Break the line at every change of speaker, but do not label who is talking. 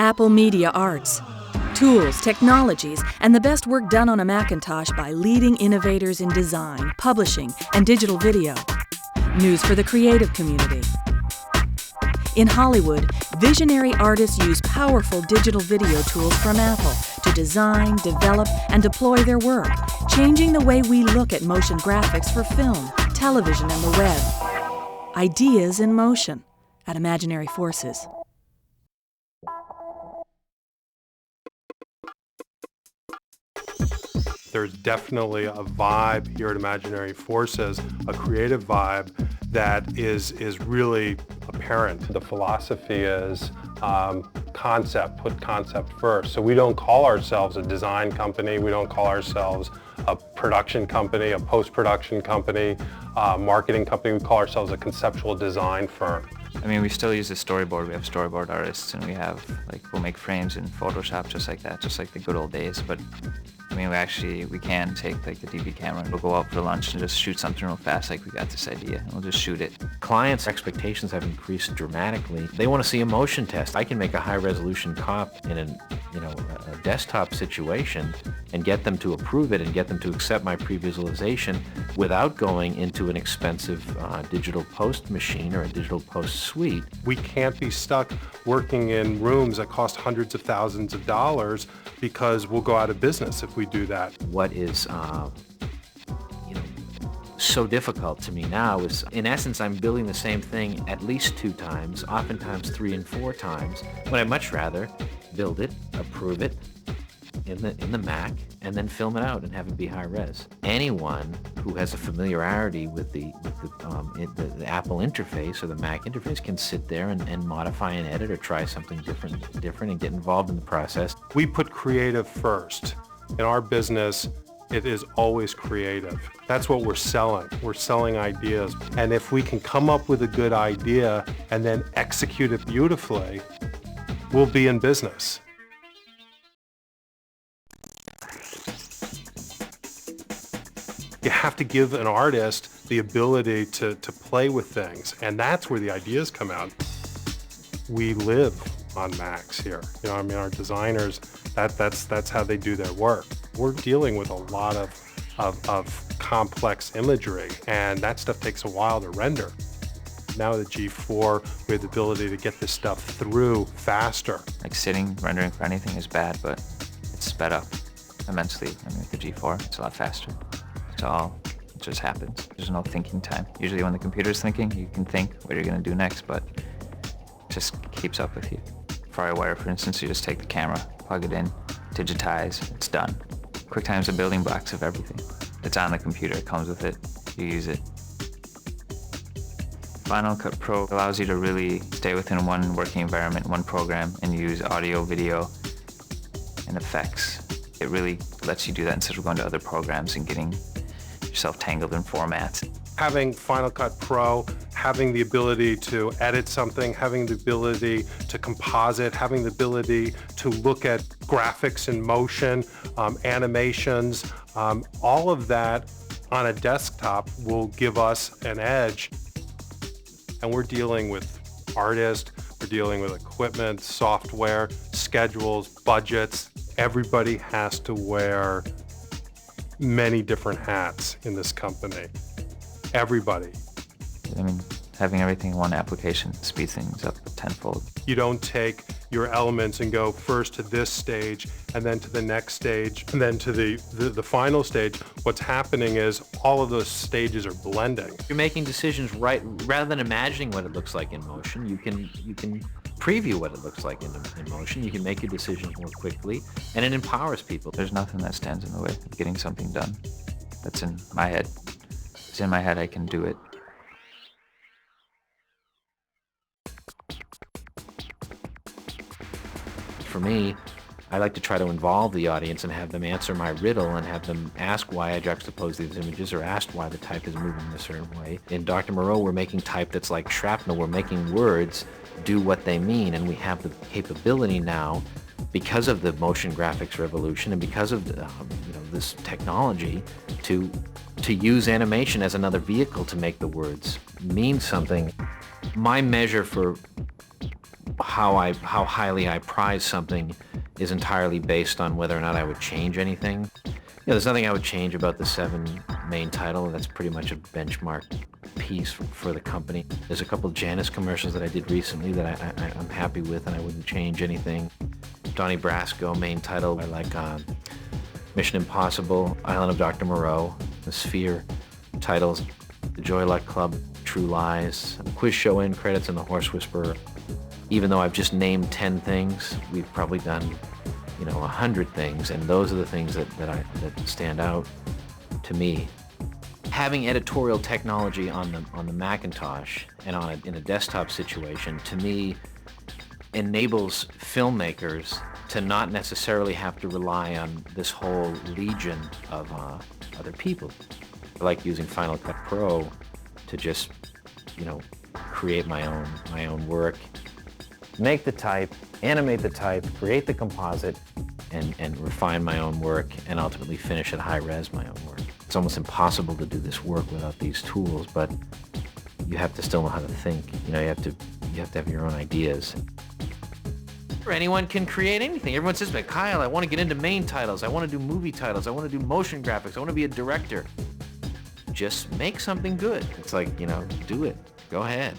Apple Media Arts. Tools, technologies, and the best work done on a Macintosh by leading innovators in design, publishing, and digital video. News for the creative community. In Hollywood, visionary artists use powerful digital video tools from Apple to design, develop, and deploy their work, changing the way we look at motion graphics for film, television, and the web. Ideas in motion at Imaginary Forces.
There's definitely a vibe here at Imaginary Forces, a creative vibe that is really apparent. The philosophy is concept, put concept first. So we don't call ourselves a design company, we don't call ourselves a production company, a post-production company, marketing company. We call ourselves a conceptual design firm.
I mean, we still use the storyboard. We have storyboard artists, and we'll make frames in Photoshop just like that, just like the good old days. But I mean, we can take the DV camera and we'll go out for lunch and just shoot something real fast, like we got this idea, and we'll just shoot it.
Clients' expectations have increased dramatically. They want to see a motion test. I can make a high-resolution comp in a desktop situation and get them to approve it and get them to accept my pre-visualization without going into an expensive digital post machine or a digital post suite.
We can't be stuck working in rooms that cost hundreds of thousands of dollars because we'll go out of business if we do that.
What is so difficult to me now is, in essence, I'm building the same thing at least 2 times, oftentimes 3 and 4 times, when I'd much rather build it, approve it in the Mac, and then film it out and have it be high res. Anyone who has a familiarity with the Apple interface or the Mac interface can sit there and modify and edit or try something different and get involved in the process.
We put creative first. In our business, it is always creative. That's what we're selling. We're selling ideas. And if we can come up with a good idea and then execute it beautifully, we'll be in business. You have to give an artist the ability to play with things, and that's where the ideas come out. We live on Macs here. Our designers, that's how they do their work. We're dealing with a lot of complex imagery, and that stuff takes a while to render. Now with the G4, we have the ability to get this stuff through faster.
Like sitting, rendering for anything is bad, but it's sped up immensely. I mean, with the G4, it's a lot faster. It just happens. There's no thinking time. Usually when the computer's thinking, you can think what you're going to do next, but it just keeps up with you. FireWire, for instance, you just take the camera, plug it in, digitize, it's done. QuickTime's the building blocks of everything. It's on the computer, it comes with it, you use it. Final Cut Pro allows you to really stay within one working environment, one program, and use audio, video, and effects. It really lets you do that instead of going to other programs and getting yourself tangled in formats.
Having Final Cut Pro, having the ability to edit something, having the ability to composite, having the ability to look at graphics in motion, animations, all of that on a desktop will give us an edge. And we're dealing with artists, we're dealing with equipment, software, schedules, budgets. Everybody has to wear many different hats in this company. Everybody.
I mean, having everything in one application speeds things up tenfold.
You don't take your elements and go first to this stage and then to the next stage and then to the final stage. What's happening is all of those stages are blending.
You're making decisions right rather than imagining what it looks like in motion. You can preview what it looks like in motion. You can make your decisions more quickly, and it empowers people.
There's nothing that stands in the way of getting something done. That's in my head. It's in my head, I can do it.
For me, I like to try to involve the audience and have them answer my riddle and have them ask why I juxtapose these images or ask why the type is moving in a certain way. In Dr. Moreau, we're making type that's like shrapnel. We're making words do what they mean, and we have the capability now, because of the motion graphics revolution and because of this technology, to use animation as another vehicle to make the words mean something. My measure for how highly I prize something is entirely based on whether or not I would change anything. There's nothing I would change about the 7 main title. That's pretty much a benchmark piece for the company. There's a couple of Janus commercials that I did recently that I'm happy with, and I wouldn't change anything. Donnie Brasco, main title. I like Mission Impossible, Island of Dr. Moreau, the Sphere titles, The Joy Luck Club, True Lies, Quiz Show end credits, and The Horse Whisperer. Even though I've just named 10 things, we've probably done 100 things, and those are the things that stand out to me. Having editorial technology on the Macintosh and in a desktop situation, to me, enables filmmakers to not necessarily have to rely on this whole legion of other people. I like using Final Cut Pro to just, create my own work, make the type, animate the type, create the composite, and refine my own work, and ultimately finish at high res my own work. It's almost impossible to do this work without these tools, but you have to still know how to think. You have to have your own ideas. Anyone can create anything. Everyone says, but Kyle, I want to get into main titles. I want to do movie titles. I want to do motion graphics. I want to be a director. Just make something good. It's like, do it. Go ahead.